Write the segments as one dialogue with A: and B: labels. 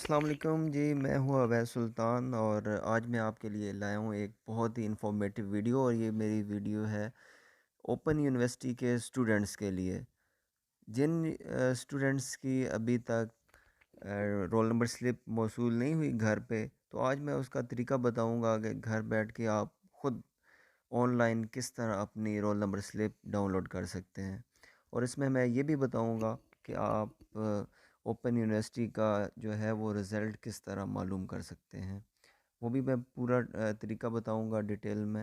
A: السلام علیکم جی، میں ہوں اویس سلطان اور آج میں آپ کے لیے لایا ہوں ایک بہت ہی انفارمیٹیو ویڈیو، اور یہ میری ویڈیو ہے اوپن یونیورسٹی کے اسٹوڈنٹس کے لیے جن اسٹوڈنٹس کی ابھی تک رول نمبر سلپ موصول نہیں ہوئی گھر پہ. تو آج میں اس کا طریقہ بتاؤں گا کہ گھر بیٹھ کے آپ خود آن لائن کس طرح اپنی roll number slip download کر سکتے ہیں. اور اس میں یہ بھی بتاؤں گا کہ آپ اوپن یونیورسٹی کا جو ہے وہ رزلٹ کس طرح معلوم کر سکتے ہیں. وہ بھی میں پورا طریقہ بتاؤں گا ڈیٹیل میں.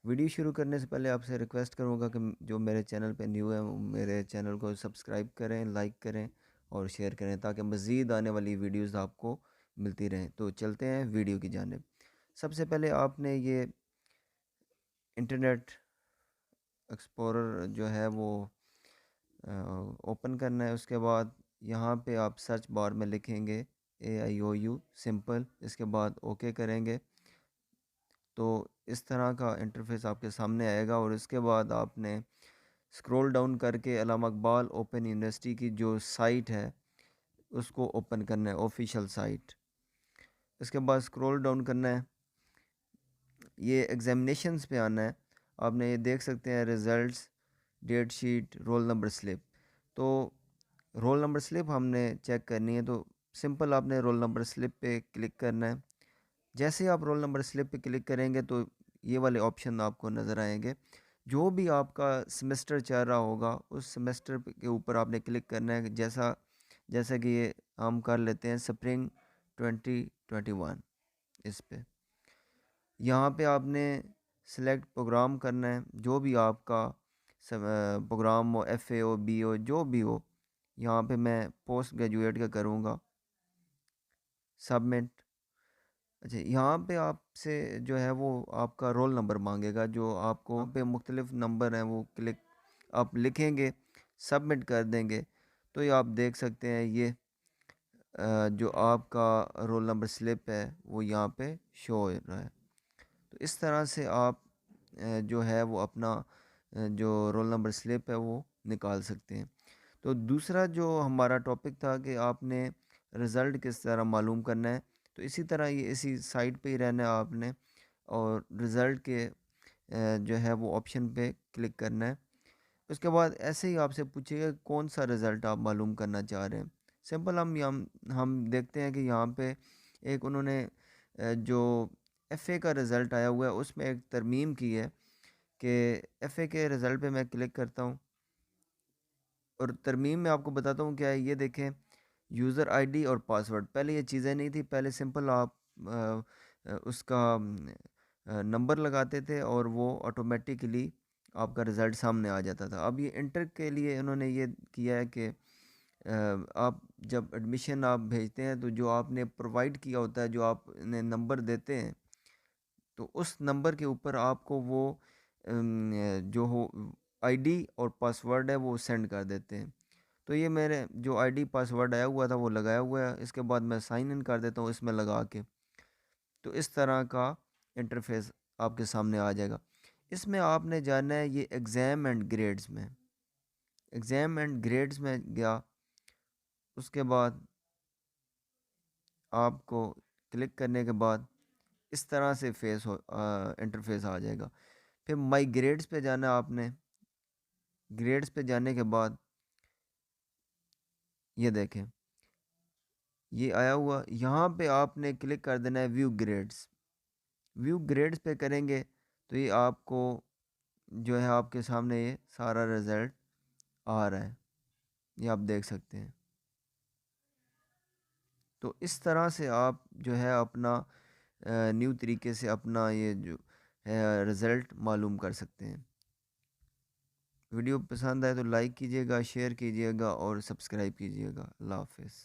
A: ویڈیو شروع کرنے سے پہلے آپ سے ریکویسٹ کروں گا کہ جو میرے چینل پہ نیو ہے وہ میرے چینل کو سبسکرائب کریں، لائک کریں اور شیئر کریں تاکہ مزید آنے والی ویڈیوز آپ کو ملتی رہیں. تو چلتے ہیں ویڈیو کی جانب. سب سے پہلے آپ نے یہ انٹرنیٹ ایکسپلورر جو ہے وہ اوپن کرنا ہے. اس کے بعد یہاں پہ آپ سرچ بار میں لکھیں گے AIOU سمپل، اس کے بعد اوکے کریں گے تو اس طرح کا انٹرفیس آپ کے سامنے آئے گا. اور اس کے بعد آپ نے سکرول ڈاؤن کر کے علامہ اقبال اوپن یونیورسٹی کی جو سائٹ ہے اس کو اوپن کرنا ہے، آفیشیل سائٹ. اس کے بعد سکرول ڈاؤن کرنا ہے، یہ ایگزامینیشنز پہ آنا ہے. آپ نے یہ دیکھ سکتے ہیں results, date sheet, roll number slip. تو رول نمبر سلپ ہم نے چیک کرنی ہے تو سمپل آپ نے رول نمبر سلپ پہ کلک کرنا ہے. جیسے آپ رول نمبر سلپ پہ کلک کریں گے تو یہ والے آپشن آپ کو نظر آئیں گے. جو بھی آپ کا سمیسٹر چل رہا ہوگا اس سمیسٹر کے اوپر آپ نے کلک کرنا ہے. جیسا کہ یہ ہم کر لیتے ہیں سپرنگ 2021. اس پہ یہاں پہ آپ نے سلیکٹ پروگرام کرنا ہے، جو بھی آپ کا پروگرام ہو، FA ہو، BA ہو، جو بھی ہو. یہاں پہ میں پوسٹ گریجویٹ کا کروں گا، سبمٹ. اچھا، یہاں پہ آپ سے جو ہے وہ آپ کا رول نمبر مانگے گا، جو آپ کو پہ مختلف نمبر ہیں وہ آپ لکھیں گے، سبمٹ کر دیں گے تو یہ آپ دیکھ سکتے ہیں یہ جو آپ کا رول نمبر سلپ ہے وہ یہاں پہ شو ہو رہا ہے. تو اس طرح سے آپ جو ہے وہ اپنا جو رول نمبر سلپ ہے وہ نکال سکتے ہیں. تو دوسرا جو ہمارا ٹاپک تھا کہ آپ نے رزلٹ کس طرح معلوم کرنا ہے، تو اسی طرح یہ اسی سائٹ پہ ہی رہنا ہے آپ نے، اور رزلٹ کے جو ہے وہ آپشن پہ کلک کرنا ہے. اس کے بعد ایسے ہی آپ سے پوچھے گا کون سا رزلٹ آپ معلوم کرنا چاہ رہے ہیں. سمپل ہم دیکھتے ہیں کہ یہاں پہ ایک انہوں نے جو FA کا رزلٹ آیا ہوا ہے اس میں ایک ترمیم کی ہے کہ FA کے رزلٹ پہ میں کلک کرتا ہوں اور ترمیم میں آپ کو بتاتا ہوں کیا ہے. یہ دیکھیں یوزر ID اور پاسورڈ. پہلے یہ چیزیں نہیں تھی، پہلے سمپل آپ اس کا نمبر لگاتے تھے اور وہ آٹومیٹکلی آپ کا رزلٹ سامنے آ جاتا تھا. اب یہ انٹر کے لیے انہوں نے یہ کیا ہے کہ آپ جب ایڈمیشن آپ بھیجتے ہیں تو جو آپ نے پرووائڈ کیا ہوتا ہے، جو آپ نے نمبر دیتے ہیں، تو اس نمبر کے اوپر آپ کو وہ جو ہو ID اور پاسورڈ ہے وہ سینڈ کر دیتے ہیں. تو یہ میرے جو ID پاسورڈ آیا ہوا تھا وہ لگایا ہوا ہے. اس کے بعد میں سائن ان کر دیتا ہوں اس میں لگا کے. تو اس طرح کا انٹرفیس آپ کے سامنے آ جائے گا. اس میں آپ نے جانا ہے یہ ایگزام اینڈ گریڈز میں. ایگزام اینڈ گریڈز میں گیا، اس کے بعد آپ کو کلک کرنے کے بعد اس طرح سے انٹرفیس آ جائے گا. پھر مائی گریڈز پہ جانا ہے آپ نے. گریڈز پہ جانے کے بعد یہ دیکھیں یہ آیا ہوا، یہاں پہ آپ نے کلک کر دینا ہے ویو گریڈز. ویو گریڈز پہ کریں گے تو یہ آپ کو جو ہے آپ کے سامنے یہ سارا رزلٹ آ رہا ہے، یہ آپ دیکھ سکتے ہیں. تو اس طرح سے آپ جو ہے اپنا نیو طریقے سے اپنا یہ جو ہے رزلٹ معلوم کر سکتے ہیں. ویڈیو پسند آئے تو لائک کیجیے گا، شیئر کیجیے گا اور سبسکرائب کیجیے گا. اللہ حافظ.